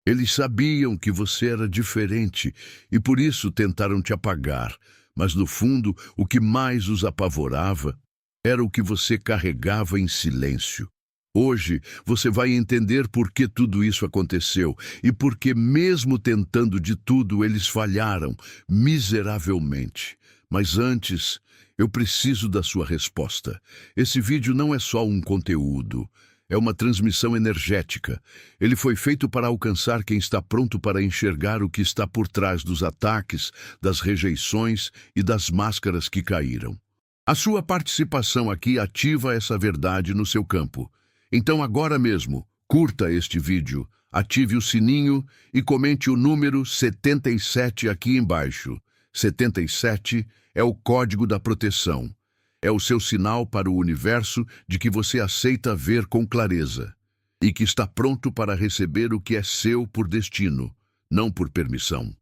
Eles sabiam que você era diferente e por isso tentaram te apagar, mas no fundo o que mais os apavorava era o que você carregava em silêncio. Hoje você vai entender por que tudo isso aconteceu e por que, mesmo tentando de tudo, eles falharam miseravelmente. Mas antes, eu preciso da sua resposta. Esse vídeo não é só um conteúdo, é uma transmissão energética. Ele foi feito para alcançar quem está pronto para enxergar o que está por trás dos ataques, das rejeições e das máscaras que caíram. A sua participação aqui ativa essa verdade no seu campo. Então agora mesmo, curta este vídeo, ative o sininho e comente o número 77 aqui embaixo. 77 é o código da proteção. É o seu sinal para o universo de que você aceita ver com clareza e que está pronto para receber o que é seu por destino, não por permissão.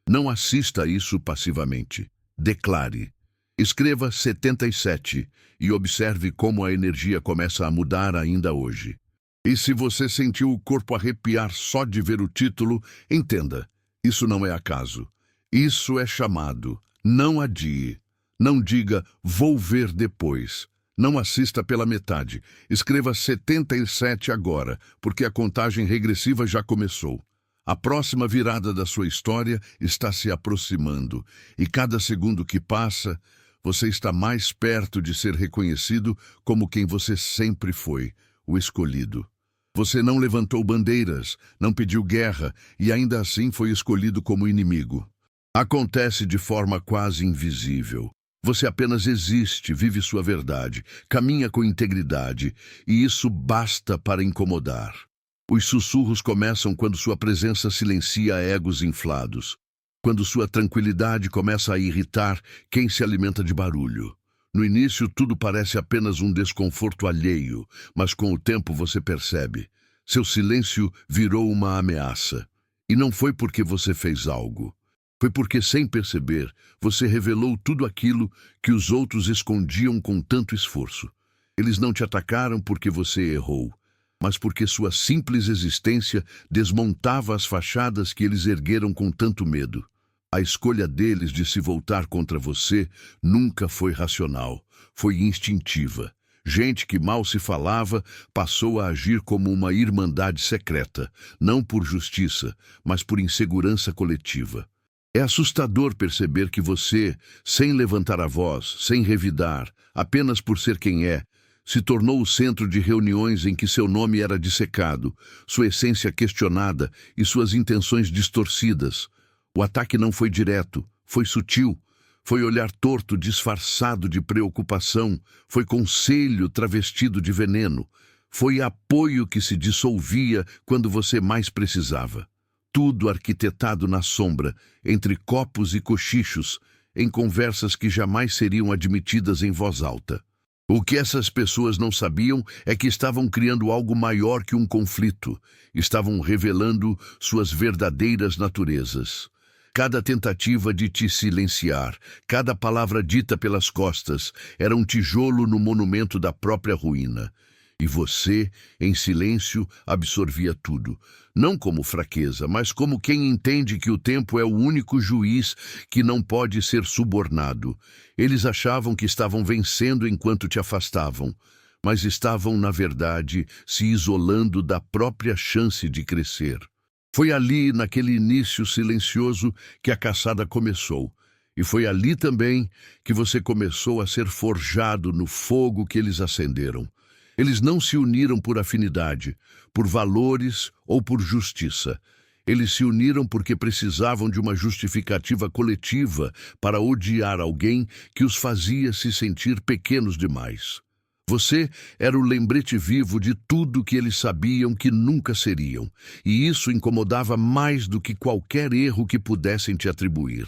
Não assista a isso passivamente. Declare. Escreva 77 e observe como a energia começa a mudar ainda hoje. E se você sentiu o corpo arrepiar só de ver o título, entenda, isso não é acaso. Isso é chamado. Não adie. Não diga, vou ver depois. Não assista pela metade. Escreva 77 agora, porque a contagem regressiva já começou. A próxima virada da sua história está se aproximando, e cada segundo que passa, você está mais perto de ser reconhecido como quem você sempre foi, o escolhido. Você não levantou bandeiras, não pediu guerra e ainda assim foi escolhido como inimigo. Acontece de forma quase invisível. Você apenas existe, vive sua verdade, caminha com integridade e isso basta para incomodar. Os sussurros começam quando sua presença silencia egos inflados. Quando sua tranquilidade começa a irritar quem se alimenta de barulho. No início, tudo parece apenas um desconforto alheio, mas com o tempo você percebe. Seu silêncio virou uma ameaça. E não foi porque você fez algo. Foi porque, sem perceber, você revelou tudo aquilo que os outros escondiam com tanto esforço. Eles não te atacaram porque você errou, mas porque sua simples existência desmontava as fachadas que eles ergueram com tanto medo. A escolha deles de se voltar contra você nunca foi racional, foi instintiva. Gente que mal se falava passou a agir como uma irmandade secreta, não por justiça, mas por insegurança coletiva. É assustador perceber que você, sem levantar a voz, sem revidar, apenas por ser quem é, se tornou o centro de reuniões em que seu nome era dissecado, sua essência questionada e suas intenções distorcidas. O ataque não foi direto, foi sutil, foi olhar torto disfarçado de preocupação, foi conselho travestido de veneno, foi apoio que se dissolvia quando você mais precisava. Tudo arquitetado na sombra, entre copos e cochichos, em conversas que jamais seriam admitidas em voz alta. O que essas pessoas não sabiam é que estavam criando algo maior que um conflito, estavam revelando suas verdadeiras naturezas. Cada tentativa de te silenciar, cada palavra dita pelas costas, era um tijolo no monumento da própria ruína. E você, em silêncio, absorvia tudo, não como fraqueza, mas como quem entende que o tempo é o único juiz que não pode ser subornado. Eles achavam que estavam vencendo enquanto te afastavam, mas estavam, na verdade, se isolando da própria chance de crescer. Foi ali, naquele início silencioso, que a caçada começou. E foi ali também que você começou a ser forjado no fogo que eles acenderam. Eles não se uniram por afinidade, por valores ou por justiça. Eles se uniram porque precisavam de uma justificativa coletiva para odiar alguém que os fazia se sentir pequenos demais. Você era o lembrete vivo de tudo que eles sabiam que nunca seriam, e isso incomodava mais do que qualquer erro que pudessem te atribuir.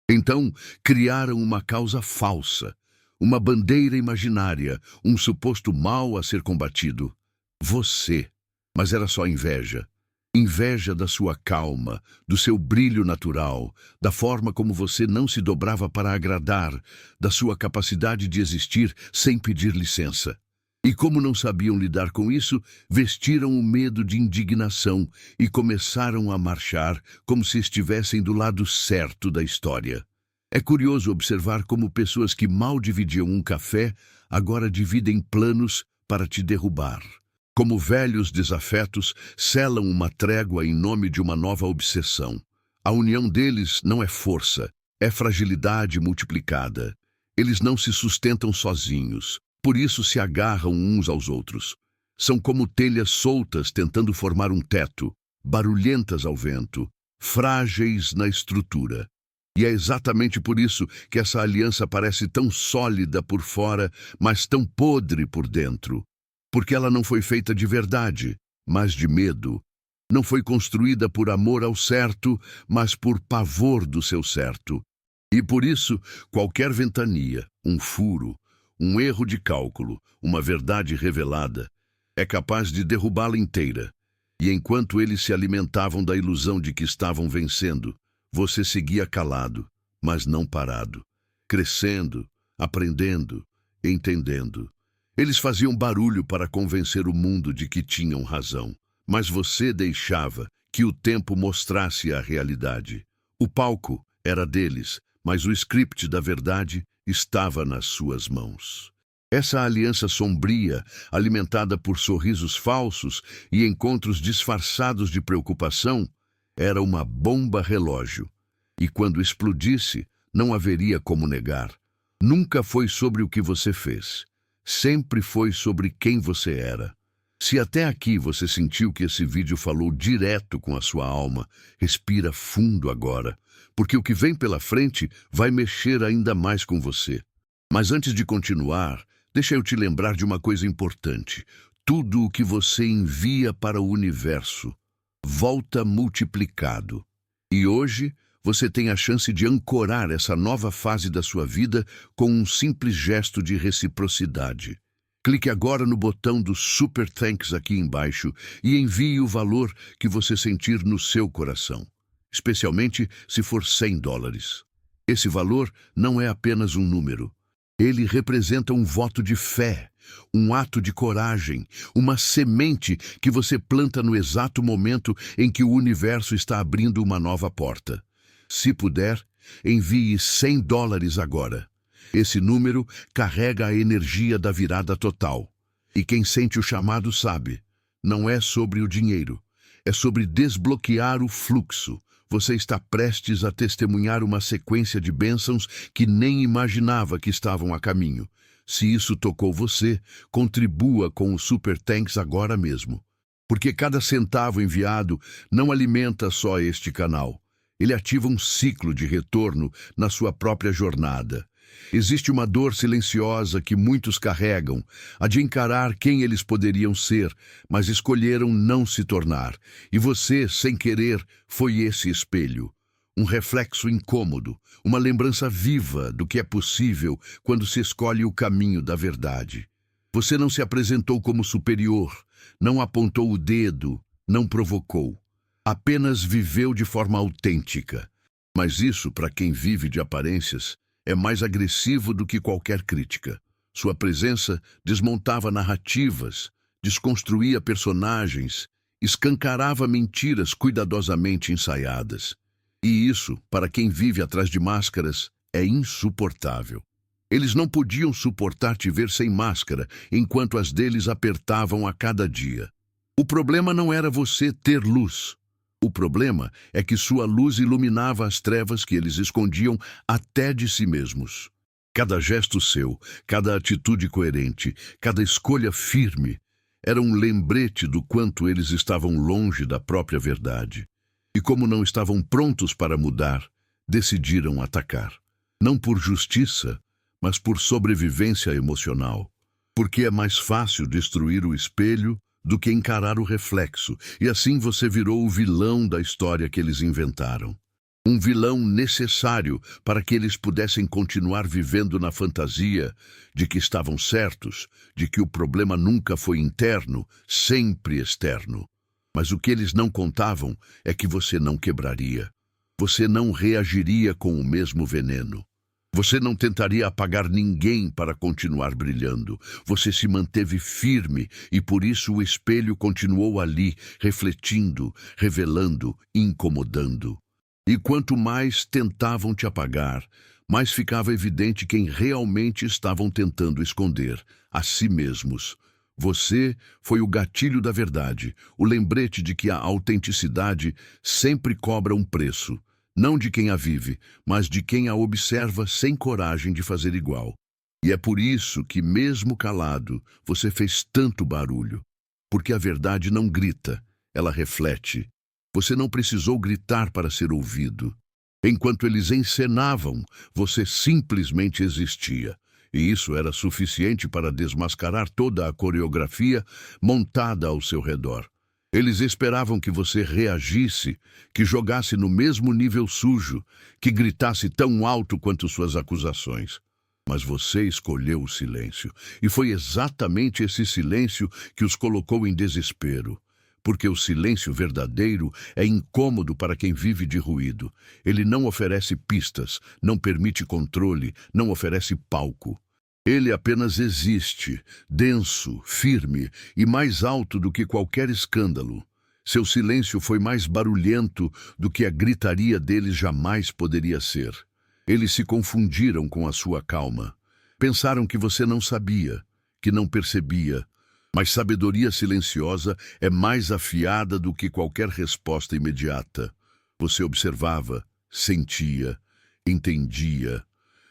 Então, criaram uma causa falsa, uma bandeira imaginária, um suposto mal a ser combatido. Você. Mas era só inveja. Inveja da sua calma, do seu brilho natural, da forma como você não se dobrava para agradar, da sua capacidade de existir sem pedir licença. E como não sabiam lidar com isso, vestiram o medo de indignação e começaram a marchar como se estivessem do lado certo da história. É curioso observar como pessoas que mal dividiam um café agora dividem planos para te derrubar. Como velhos desafetos selam uma trégua em nome de uma nova obsessão. A união deles não é força, é fragilidade multiplicada. Eles não se sustentam sozinhos, por isso se agarram uns aos outros. São como telhas soltas tentando formar um teto, barulhentas ao vento, frágeis na estrutura. E é exatamente por isso que essa aliança parece tão sólida por fora, mas tão podre por dentro. Porque ela não foi feita de verdade, mas de medo. Não foi construída por amor ao certo, mas por pavor do seu certo. E por isso, qualquer ventania, um furo, um erro de cálculo, uma verdade revelada, é capaz de derrubá-la inteira. E enquanto eles se alimentavam da ilusão de que estavam vencendo, você seguia calado, mas não parado, crescendo, aprendendo, entendendo. Eles faziam barulho para convencer o mundo de que tinham razão, mas você deixava que o tempo mostrasse a realidade. O palco era deles, mas o script da verdade estava nas suas mãos. Essa aliança sombria, alimentada por sorrisos falsos e encontros disfarçados de preocupação, era uma bomba relógio. E quando explodisse, não haveria como negar. Nunca foi sobre o que você fez. Sempre foi sobre quem você era. Se até aqui você sentiu que esse vídeo falou direto com a sua alma, respira fundo agora, porque o que vem pela frente vai mexer ainda mais com você. Mas antes de continuar, deixa eu te lembrar de uma coisa importante. Tudo o que você envia para o universo volta multiplicado. E hoje você tem a chance de ancorar essa nova fase da sua vida com um simples gesto de reciprocidade. Clique agora no botão do Super Thanks aqui embaixo e envie o valor que você sentir no seu coração, especialmente se for $100. Esse valor não é apenas um número. Ele representa um voto de fé, um ato de coragem, uma semente que você planta no exato momento em que o universo está abrindo uma nova porta. Se puder, envie $100 agora. Esse número carrega a energia da virada total. E quem sente o chamado sabe, não é sobre o dinheiro, é sobre desbloquear o fluxo. Você está prestes a testemunhar uma sequência de bênçãos que nem imaginava que estavam a caminho. Se isso tocou você, contribua com o Super Thanks agora mesmo. Porque cada centavo enviado não alimenta só este canal. Ele ativa um ciclo de retorno na sua própria jornada. Existe uma dor silenciosa que muitos carregam, a de encarar quem eles poderiam ser, mas escolheram não se tornar. E você, sem querer, foi esse espelho. Um reflexo incômodo, uma lembrança viva do que é possível quando se escolhe o caminho da verdade. Você não se apresentou como superior, não apontou o dedo, não provocou. Apenas viveu de forma autêntica. Mas isso, para quem vive de aparências, é mais agressivo do que qualquer crítica. Sua presença desmontava narrativas, desconstruía personagens, escancarava mentiras cuidadosamente ensaiadas. E isso, para quem vive atrás de máscaras, é insuportável. Eles não podiam suportar te ver sem máscara, enquanto as deles apertavam a cada dia. O problema não era você ter luz. O problema é que sua luz iluminava as trevas que eles escondiam até de si mesmos. Cada gesto seu, cada atitude coerente, cada escolha firme, era um lembrete do quanto eles estavam longe da própria verdade. E como não estavam prontos para mudar, decidiram atacar. Não por justiça, mas por sobrevivência emocional. Porque é mais fácil destruir o espelho do que encarar o reflexo, e assim você virou o vilão da história que eles inventaram. Um vilão necessário para que eles pudessem continuar vivendo na fantasia de que estavam certos, de que o problema nunca foi interno, sempre externo. Mas o que eles não contavam é que você não quebraria. Você não reagiria com o mesmo veneno. Você não tentaria apagar ninguém para continuar brilhando. Você se manteve firme e por isso o espelho continuou ali, refletindo, revelando, incomodando. E quanto mais tentavam te apagar, mais ficava evidente quem realmente estavam tentando esconder: a si mesmos. Você foi o gatilho da verdade, o lembrete de que a autenticidade sempre cobra um preço. Não de quem a vive, mas de quem a observa sem coragem de fazer igual. E é por isso que, mesmo calado, você fez tanto barulho. Porque a verdade não grita, ela reflete. Você não precisou gritar para ser ouvido. Enquanto eles encenavam, você simplesmente existia. E isso era suficiente para desmascarar toda a coreografia montada ao seu redor. Eles esperavam que você reagisse, que jogasse no mesmo nível sujo, que gritasse tão alto quanto suas acusações. Mas você escolheu o silêncio, e foi exatamente esse silêncio que os colocou em desespero. Porque o silêncio verdadeiro é incômodo para quem vive de ruído. Ele não oferece pistas, não permite controle, não oferece palco. Ele apenas existe, denso, firme e mais alto do que qualquer escândalo. Seu silêncio foi mais barulhento do que a gritaria deles jamais poderia ser. Eles se confundiram com a sua calma. Pensaram que você não sabia, que não percebia. Mas sabedoria silenciosa é mais afiada do que qualquer resposta imediata. Você observava, sentia, entendia.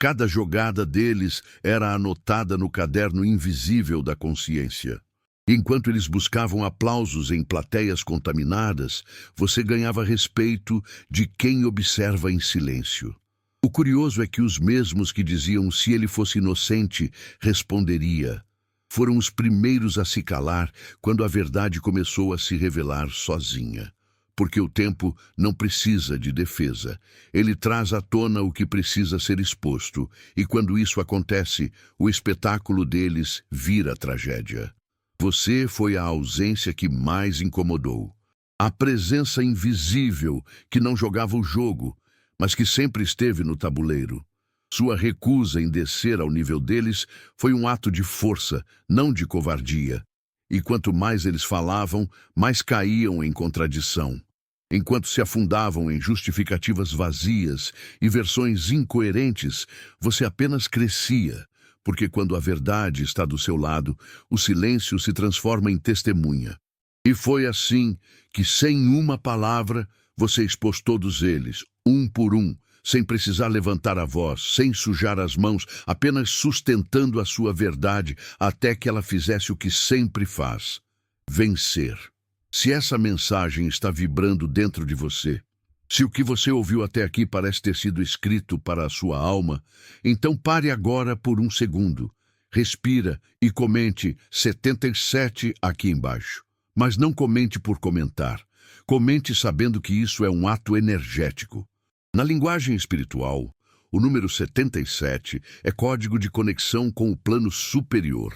Cada jogada deles era anotada no caderno invisível da consciência. Enquanto eles buscavam aplausos em plateias contaminadas, você ganhava respeito de quem observa em silêncio. O curioso é que os mesmos que diziam se ele fosse inocente, responderia. Foram os primeiros a se calar quando a verdade começou a se revelar sozinha. Porque o tempo não precisa de defesa. Ele traz à tona o que precisa ser exposto, e quando isso acontece, o espetáculo deles vira tragédia. Você foi a ausência que mais incomodou. A presença invisível que não jogava o jogo, mas que sempre esteve no tabuleiro. Sua recusa em descer ao nível deles foi um ato de força, não de covardia. E quanto mais eles falavam, mais caíam em contradição. Enquanto se afundavam em justificativas vazias e versões incoerentes, você apenas crescia, porque quando a verdade está do seu lado, o silêncio se transforma em testemunha. E foi assim que, sem uma palavra, você expôs todos eles, um por um, sem precisar levantar a voz, sem sujar as mãos, apenas sustentando a sua verdade até que ela fizesse o que sempre faz: vencer. Se essa mensagem está vibrando dentro de você, se o que você ouviu até aqui parece ter sido escrito para a sua alma, então pare agora por um segundo, respira e comente 77 aqui embaixo. Mas não comente por comentar. Comente sabendo que isso é um ato energético. Na linguagem espiritual, o número 77 é código de conexão com o plano superior.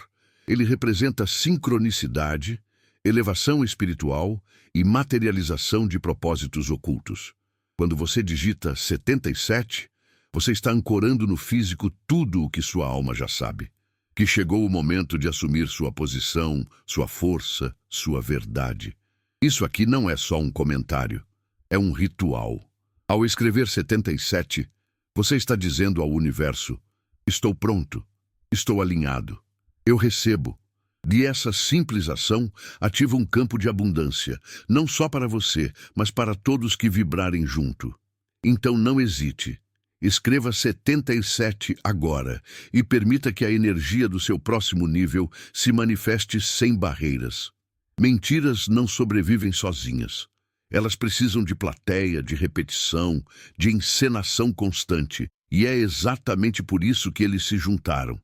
Ele representa sincronicidade, elevação espiritual e materialização de propósitos ocultos. Quando você digita 77, você está ancorando no físico tudo o que sua alma já sabe. Que chegou o momento de assumir sua posição, sua força, sua verdade. Isso aqui não é só um comentário, é um ritual. Ao escrever 77, você está dizendo ao universo: estou pronto, estou alinhado, eu recebo. E essa simples ação ativa um campo de abundância, não só para você, mas para todos que vibrarem junto. Então não hesite. Escreva 77 agora e permita que a energia do seu próximo nível se manifeste sem barreiras. Mentiras não sobrevivem sozinhas. Elas precisam de plateia, de repetição, de encenação constante. E é exatamente por isso que eles se juntaram.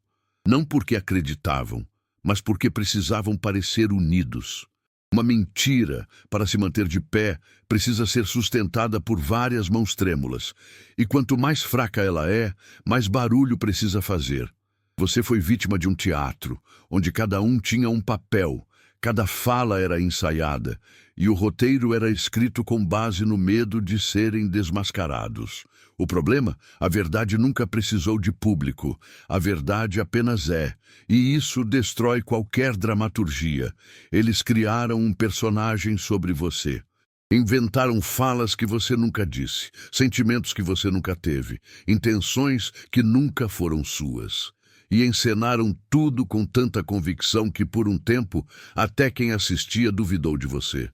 Não porque acreditavam, mas porque precisavam parecer unidos. Uma mentira, para se manter de pé, precisa ser sustentada por várias mãos trêmulas. E quanto mais fraca ela é, mais barulho precisa fazer. Você foi vítima de um teatro, onde cada um tinha um papel. Cada fala era ensaiada, e o roteiro era escrito com base no medo de serem desmascarados. O problema? A verdade nunca precisou de público. A verdade apenas é, e isso destrói qualquer dramaturgia. Eles criaram um personagem sobre você. Inventaram falas que você nunca disse, sentimentos que você nunca teve, intenções que nunca foram suas. E encenaram tudo com tanta convicção que, por um tempo, até quem assistia duvidou de você.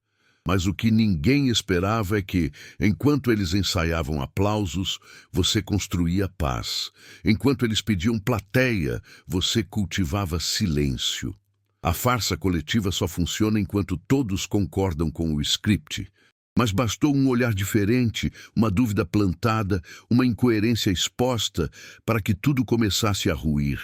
Mas o que ninguém esperava é que, enquanto eles ensaiavam aplausos, você construía paz. Enquanto eles pediam plateia, você cultivava silêncio. A farsa coletiva só funciona enquanto todos concordam com o script. Mas bastou um olhar diferente, uma dúvida plantada, uma incoerência exposta para que tudo começasse a ruir.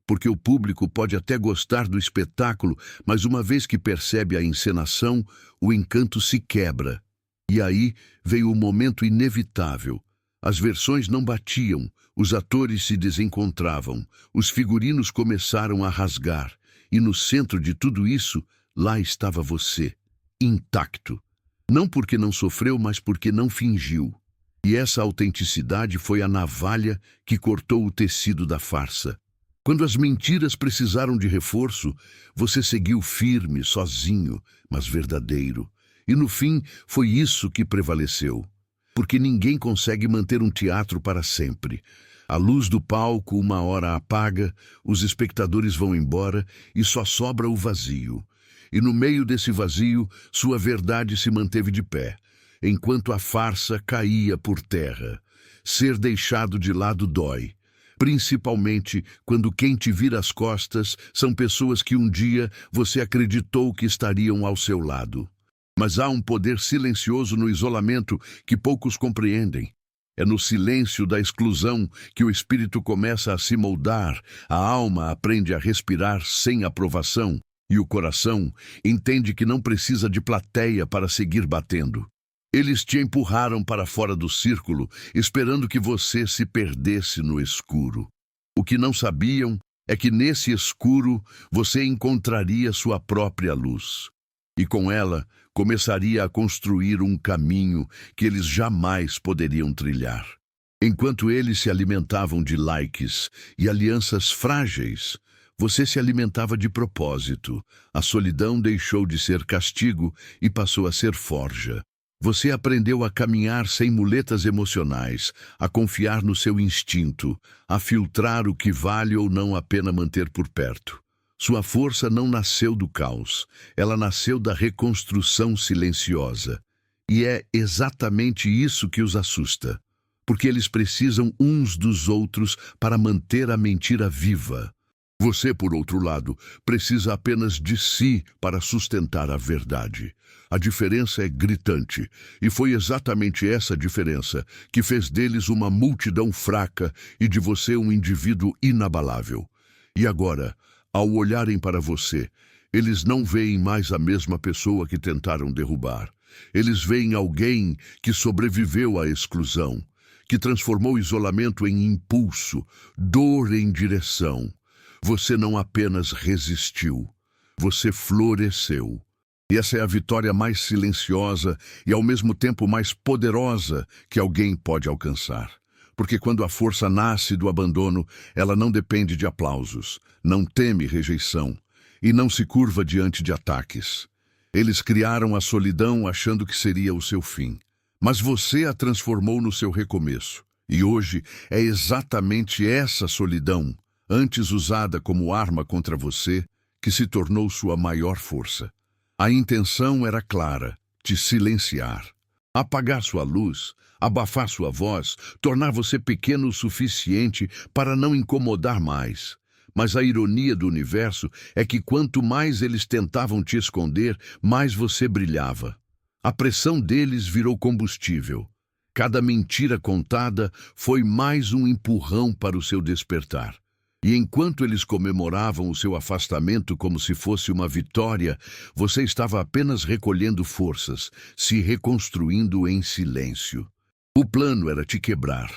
Porque o público pode até gostar do espetáculo, mas uma vez que percebe a encenação, o encanto se quebra. E aí veio o momento inevitável. As versões não batiam, os atores se desencontravam, os figurinos começaram a rasgar. E no centro de tudo isso, lá estava você, intacto. Não porque não sofreu, mas porque não fingiu. E essa autenticidade foi a navalha que cortou o tecido da farsa. Quando as mentiras precisaram de reforço, você seguiu firme, sozinho, mas verdadeiro. E no fim, foi isso que prevaleceu. Porque ninguém consegue manter um teatro para sempre. A luz do palco uma hora apaga, os espectadores vão embora e só sobra o vazio. E no meio desse vazio, sua verdade se manteve de pé, enquanto a farsa caía por terra. Ser deixado de lado dói, principalmente quando quem te vira as costas são pessoas que um dia você acreditou que estariam ao seu lado. Mas há um poder silencioso no isolamento que poucos compreendem. É no silêncio da exclusão que o espírito começa a se moldar, a alma aprende a respirar sem aprovação. E o coração entende que não precisa de plateia para seguir batendo. Eles te empurraram para fora do círculo, esperando que você se perdesse no escuro. O que não sabiam é que nesse escuro você encontraria sua própria luz. E com ela começaria a construir um caminho que eles jamais poderiam trilhar. Enquanto eles se alimentavam de likes e alianças frágeis, você se alimentava de propósito. A solidão deixou de ser castigo e passou a ser forja. Você aprendeu a caminhar sem muletas emocionais, a confiar no seu instinto, a filtrar o que vale ou não a pena manter por perto. Sua força não nasceu do caos, ela nasceu da reconstrução silenciosa. E é exatamente isso que os assusta, porque eles precisam uns dos outros para manter a mentira viva. Você, por outro lado, precisa apenas de si para sustentar a verdade. A diferença é gritante, e foi exatamente essa diferença que fez deles uma multidão fraca e de você um indivíduo inabalável. E agora, ao olharem para você, eles não veem mais a mesma pessoa que tentaram derrubar. Eles veem alguém que sobreviveu à exclusão, que transformou o isolamento em impulso, dor em direção. Você não apenas resistiu, você floresceu. E essa é a vitória mais silenciosa e ao mesmo tempo mais poderosa que alguém pode alcançar. Porque quando a força nasce do abandono, ela não depende de aplausos, não teme rejeição e não se curva diante de ataques. Eles criaram a solidão achando que seria o seu fim. Mas você a transformou no seu recomeço. E hoje é exatamente essa solidão, antes usada como arma contra você, que se tornou sua maior força. A intenção era clara, te silenciar, apagar sua luz, abafar sua voz, tornar você pequeno o suficiente para não incomodar mais. Mas a ironia do universo é que quanto mais eles tentavam te esconder, mais você brilhava. A pressão deles virou combustível. Cada mentira contada foi mais um empurrão para o seu despertar. E enquanto eles comemoravam o seu afastamento como se fosse uma vitória, você estava apenas recolhendo forças, se reconstruindo em silêncio. O plano era te quebrar,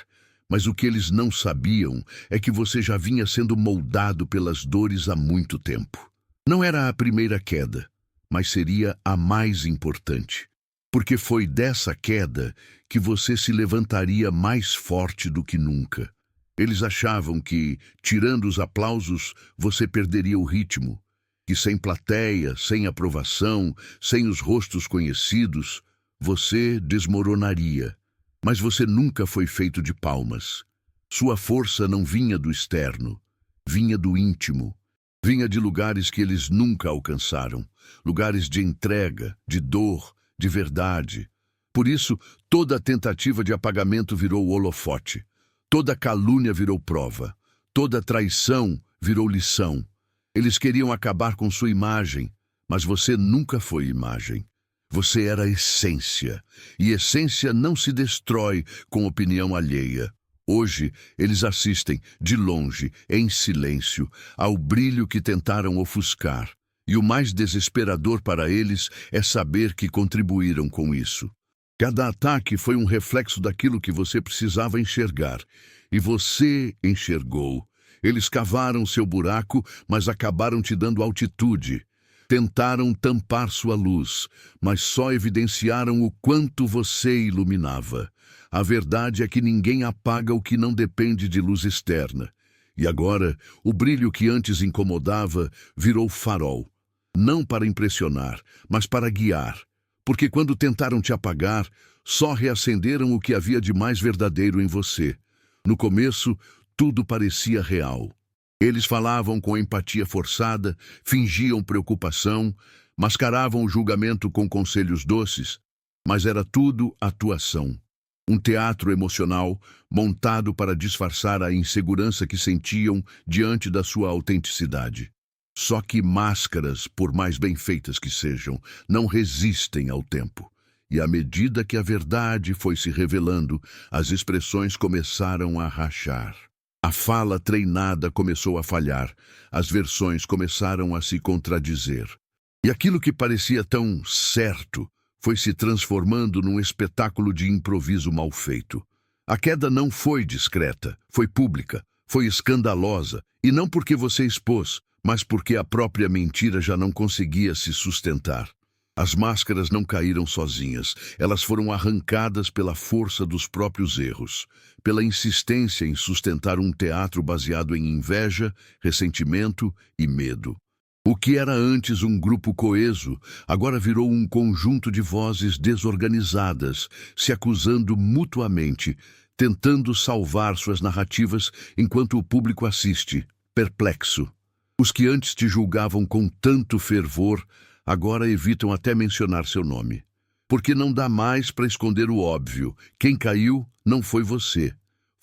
mas o que eles não sabiam é que você já vinha sendo moldado pelas dores há muito tempo. Não era a primeira queda, mas seria a mais importante. Porque foi dessa queda que você se levantaria mais forte do que nunca. Eles achavam que, tirando os aplausos, você perderia o ritmo, que sem plateia, sem aprovação, sem os rostos conhecidos, você desmoronaria. Mas você nunca foi feito de palmas. Sua força não vinha do externo, vinha do íntimo. Vinha de lugares que eles nunca alcançaram, lugares de entrega, de dor, de verdade. Por isso, toda tentativa de apagamento virou holofote, toda calúnia virou prova, toda traição virou lição. Eles queriam acabar com sua imagem, mas você nunca foi imagem. Você era essência, e essência não se destrói com opinião alheia. Hoje, eles assistem, de longe, em silêncio, ao brilho que tentaram ofuscar. E o mais desesperador para eles é saber que contribuíram com isso. Cada ataque foi um reflexo daquilo que você precisava enxergar. E você enxergou. Eles cavaram seu buraco, mas acabaram te dando altitude. Tentaram tampar sua luz, mas só evidenciaram o quanto você iluminava. A verdade é que ninguém apaga o que não depende de luz externa. E agora, o brilho que antes incomodava virou farol. Não para impressionar, mas para guiar. Porque quando tentaram te apagar, só reacenderam o que havia de mais verdadeiro em você. No começo, tudo parecia real. Eles falavam com empatia forçada, fingiam preocupação, mascaravam o julgamento com conselhos doces, mas era tudo atuação. Um teatro emocional montado para disfarçar a insegurança que sentiam diante da sua autenticidade. Só que máscaras, por mais bem feitas que sejam, não resistem ao tempo. E à medida que a verdade foi se revelando, as expressões começaram a rachar. A fala treinada começou a falhar, as versões começaram a se contradizer. E aquilo que parecia tão certo foi se transformando num espetáculo de improviso mal feito. A queda não foi discreta, foi pública, foi escandalosa, e não porque você expôs, mas porque a própria mentira já não conseguia se sustentar. As máscaras não caíram sozinhas, elas foram arrancadas pela força dos próprios erros, pela insistência em sustentar um teatro baseado em inveja, ressentimento e medo. O que era antes um grupo coeso, agora virou um conjunto de vozes desorganizadas, se acusando mutuamente, tentando salvar suas narrativas enquanto o público assiste, perplexo. Os que antes te julgavam com tanto fervor, agora evitam até mencionar seu nome. Porque não dá mais para esconder o óbvio. Quem caiu não foi você,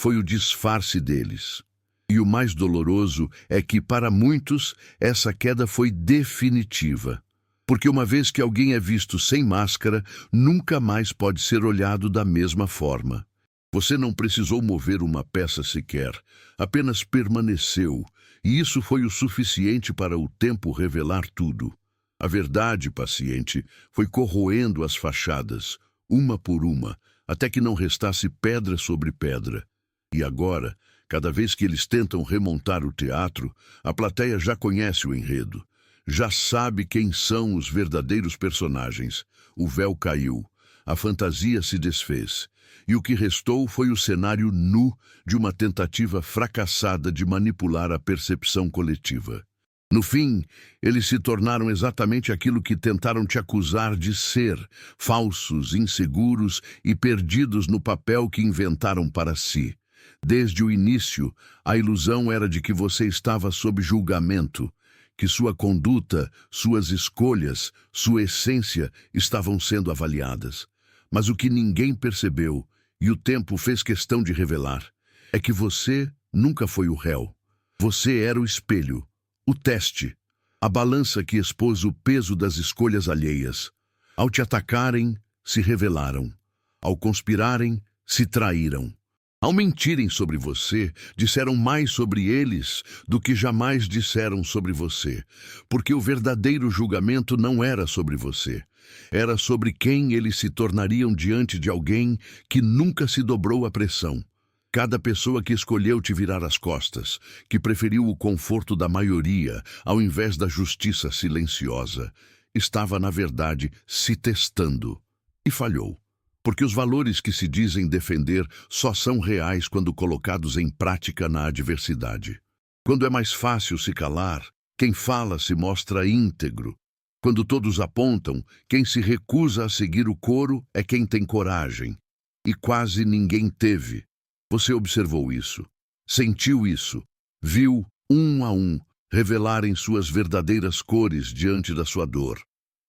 foi o disfarce deles. E o mais doloroso é que, para muitos, essa queda foi definitiva. Porque uma vez que alguém é visto sem máscara, nunca mais pode ser olhado da mesma forma. Você não precisou mover uma peça sequer, apenas permaneceu, e isso foi o suficiente para o tempo revelar tudo. A verdade, paciente, foi corroendo as fachadas, uma por uma, até que não restasse pedra sobre pedra. E agora, cada vez que eles tentam remontar o teatro, a plateia já conhece o enredo, já sabe quem são os verdadeiros personagens. O véu caiu, a fantasia se desfez, e o que restou foi o cenário nu de uma tentativa fracassada de manipular a percepção coletiva. No fim, eles se tornaram exatamente aquilo que tentaram te acusar de ser, falsos, inseguros e perdidos no papel que inventaram para si. Desde o início, a ilusão era de que você estava sob julgamento, que sua conduta, suas escolhas, sua essência estavam sendo avaliadas. Mas o que ninguém percebeu, e o tempo fez questão de revelar, é que você nunca foi o réu. Você era o espelho, o teste, a balança que expôs o peso das escolhas alheias. Ao te atacarem, se revelaram. Ao conspirarem, se traíram. Ao mentirem sobre você, disseram mais sobre eles do que jamais disseram sobre você, porque o verdadeiro julgamento não era sobre você. Era sobre quem eles se tornariam diante de alguém que nunca se dobrou à pressão. Cada pessoa que escolheu te virar as costas, que preferiu o conforto da maioria ao invés da justiça silenciosa. estava, na verdade, se testando. E falhou. Porque os valores que se dizem defender só são reais quando colocados em prática na adversidade. Quando é mais fácil se calar, quem fala se mostra íntegro. Quando todos apontam, quem se recusa a seguir o coro é quem tem coragem. E quase ninguém teve. Você observou isso, sentiu isso, viu, um a um, revelarem suas verdadeiras cores diante da sua dor.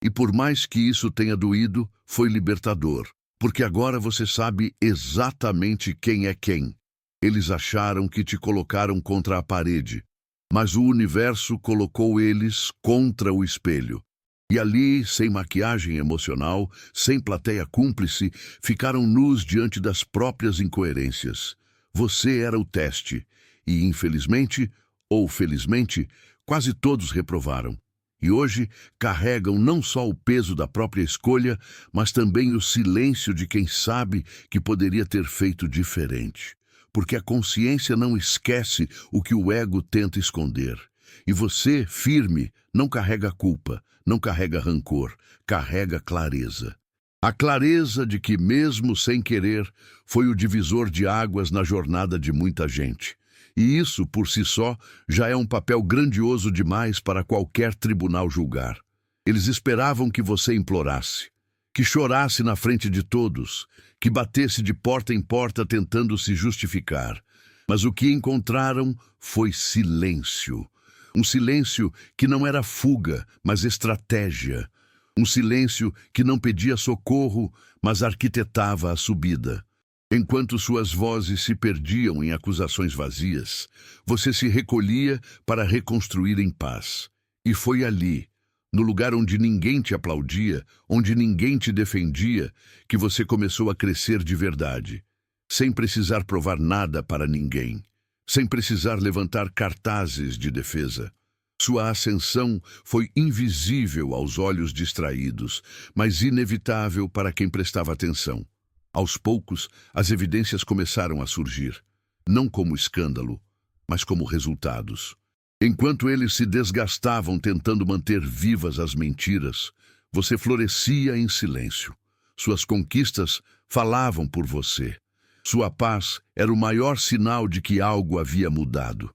E por mais que isso tenha doído, foi libertador, porque agora você sabe exatamente quem é quem. Eles acharam que te colocaram contra a parede, mas o universo colocou eles contra o espelho. E ali, sem maquiagem emocional, sem plateia cúmplice, ficaram nus diante das próprias incoerências. Você era o teste, e infelizmente, ou felizmente, quase todos reprovaram. E hoje carregam não só o peso da própria escolha, mas também o silêncio de quem sabe que poderia ter feito diferente. Porque a consciência não esquece o que o ego tenta esconder. E você, firme, não carrega culpa, não carrega rancor, carrega clareza. A clareza de que, mesmo sem querer, foi o divisor de águas na jornada de muita gente. E isso, por si só, já é um papel grandioso demais para qualquer tribunal julgar. Eles esperavam que você implorasse, que chorasse na frente de todos, que batesse de porta em porta tentando se justificar. Mas o que encontraram foi silêncio. Um silêncio que não era fuga, mas estratégia. Um silêncio que não pedia socorro, mas arquitetava a subida. Enquanto suas vozes se perdiam em acusações vazias, você se recolhia para reconstruir em paz. E foi ali, no lugar onde ninguém te aplaudia, onde ninguém te defendia, que você começou a crescer de verdade, sem precisar provar nada para ninguém, sem precisar levantar cartazes de defesa. Sua ascensão foi invisível aos olhos distraídos, mas inevitável para quem prestava atenção. Aos poucos, as evidências começaram a surgir, não como escândalo, mas como resultados. Enquanto eles se desgastavam tentando manter vivas as mentiras, você florescia em silêncio. Suas conquistas falavam por você. Sua paz era o maior sinal de que algo havia mudado.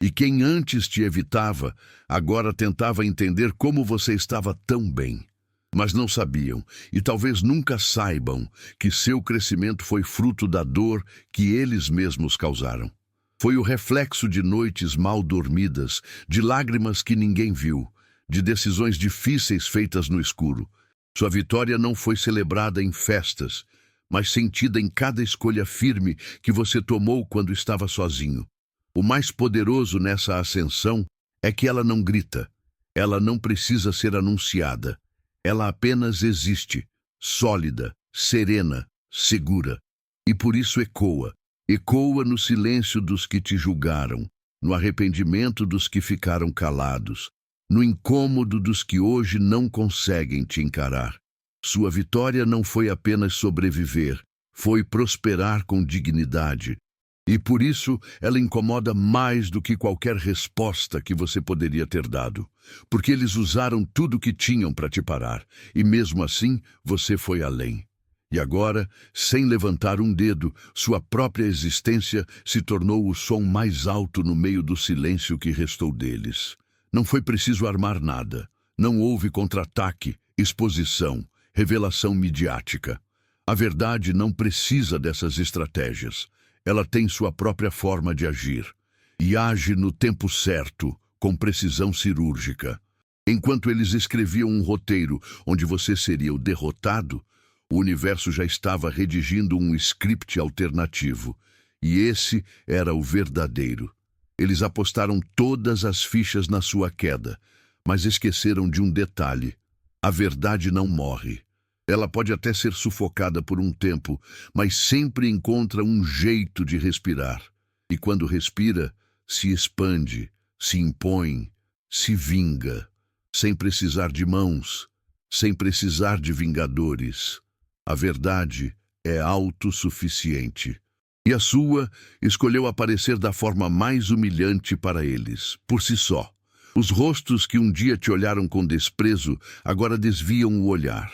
E quem antes te evitava, agora tentava entender como você estava tão bem. Mas não sabiam, e talvez nunca saibam, que seu crescimento foi fruto da dor que eles mesmos causaram. Foi o reflexo de noites mal dormidas, de lágrimas que ninguém viu, de decisões difíceis feitas no escuro. Sua vitória não foi celebrada em festas, mas sentida em cada escolha firme que você tomou quando estava sozinho. O mais poderoso nessa ascensão é que ela não grita, ela não precisa ser anunciada. Ela apenas existe, sólida, serena, segura. E por isso ecoa. Ecoa no silêncio dos que te julgaram, no arrependimento dos que ficaram calados, no incômodo dos que hoje não conseguem te encarar. Sua vitória não foi apenas sobreviver, foi prosperar com dignidade. E por isso ela incomoda mais do que qualquer resposta que você poderia ter dado. Porque eles usaram tudo o que tinham para te parar, e mesmo assim você foi além. E agora, sem levantar um dedo, sua própria existência se tornou o som mais alto no meio do silêncio que restou deles. Não foi preciso armar nada. Não houve contra-ataque, exposição, revelação midiática. A verdade não precisa dessas estratégias. Ela tem sua própria forma de agir. E age no tempo certo, com precisão cirúrgica. Enquanto eles escreviam um roteiro onde você seria o derrotado, o universo já estava redigindo um script alternativo. E esse era o verdadeiro. Eles apostaram todas as fichas na sua queda, mas esqueceram de um detalhe. A verdade não morre. Ela pode até ser sufocada por um tempo, mas sempre encontra um jeito de respirar. E quando respira, se expande, se impõe, se vinga, sem precisar de mãos, sem precisar de vingadores. A verdade é autossuficiente. E a sua escolheu aparecer da forma mais humilhante para eles, por si só. Os rostos que um dia te olharam com desprezo agora desviam o olhar.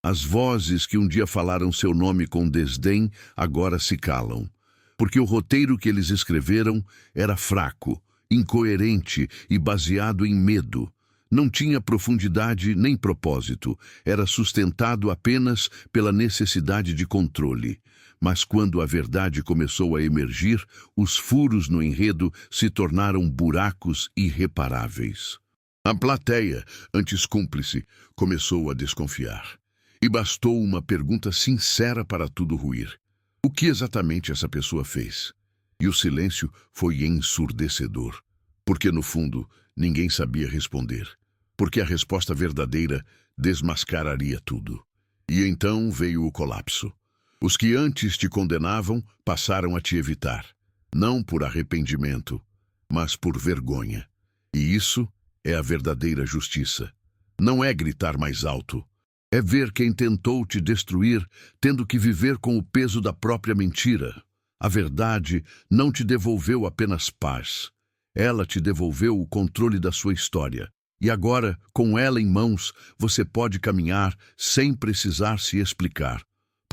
As vozes que um dia falaram seu nome com desdém agora se calam. Porque o roteiro que eles escreveram era fraco, incoerente e baseado em medo. Não tinha profundidade nem propósito, era sustentado apenas pela necessidade de controle. Mas quando a verdade começou a emergir, os furos no enredo se tornaram buracos irreparáveis. A plateia, antes cúmplice, começou a desconfiar. E bastou uma pergunta sincera para tudo ruir. O que exatamente essa pessoa fez? E o silêncio foi ensurdecedor. Porque, no fundo, ninguém sabia responder. Porque a resposta verdadeira desmascararia tudo. E então veio o colapso. Os que antes te condenavam passaram a te evitar. Não por arrependimento, mas por vergonha. E isso é a verdadeira justiça. Não é gritar mais alto. É ver quem tentou te destruir, tendo que viver com o peso da própria mentira. A verdade não te devolveu apenas paz. Ela te devolveu o controle da sua história. E agora, com ela em mãos, você pode caminhar sem precisar se explicar.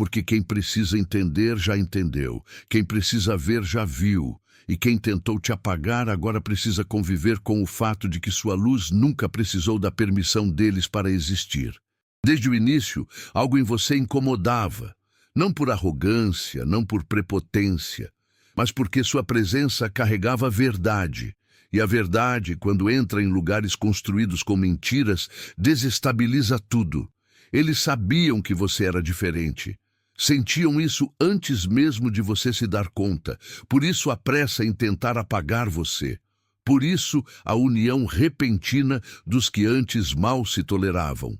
Porque quem precisa entender já entendeu, quem precisa ver já viu, e quem tentou te apagar agora precisa conviver com o fato de que sua luz nunca precisou da permissão deles para existir. Desde o início, algo em você incomodava, não por arrogância, não por prepotência, mas porque sua presença carregava a verdade. E a verdade, quando entra em lugares construídos com mentiras, desestabiliza tudo. Eles sabiam que você era diferente. Sentiam isso antes mesmo de você se dar conta. Por isso a pressa em tentar apagar você. Por isso a união repentina dos que antes mal se toleravam.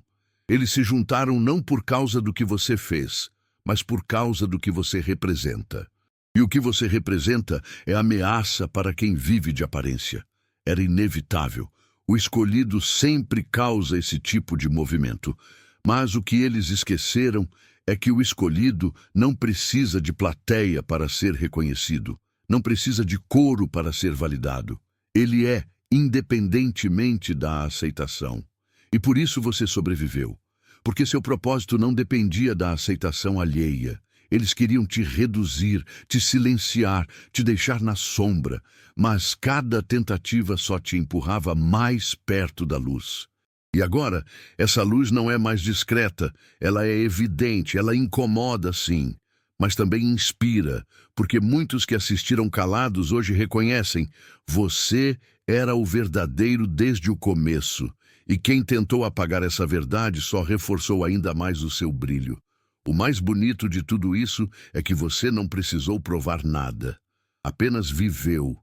Eles se juntaram não por causa do que você fez, mas por causa do que você representa. E o que você representa é ameaça para quem vive de aparência. Era inevitável. O escolhido sempre causa esse tipo de movimento. Mas o que eles esqueceram é que o escolhido não precisa de plateia para ser reconhecido. Não precisa de coro para ser validado. Ele é, independentemente da aceitação. E por isso você sobreviveu. Porque seu propósito não dependia da aceitação alheia. Eles queriam te reduzir, te silenciar, te deixar na sombra, mas cada tentativa só te empurrava mais perto da luz. E agora, essa luz não é mais discreta, ela é evidente, ela incomoda sim, mas também inspira, porque muitos que assistiram calados hoje reconhecem, você era o verdadeiro desde o começo, e quem tentou apagar essa verdade só reforçou ainda mais o seu brilho. O mais bonito de tudo isso é que você não precisou provar nada. Apenas viveu.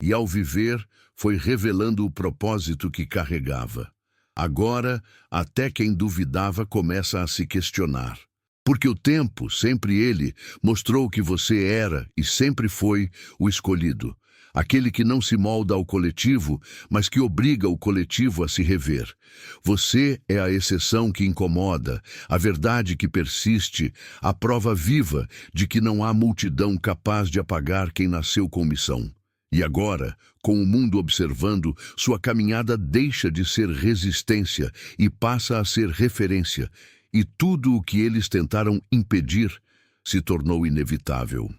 E ao viver, foi revelando o propósito que carregava. Agora, até quem duvidava começa a se questionar. Porque o tempo, sempre ele, mostrou que você era e sempre foi o escolhido. Aquele que não se molda ao coletivo, mas que obriga o coletivo a se rever. Você é a exceção que incomoda, a verdade que persiste, a prova viva de que não há multidão capaz de apagar quem nasceu com missão. E agora, com o mundo observando, sua caminhada deixa de ser resistência e passa a ser referência. E tudo o que eles tentaram impedir se tornou inevitável.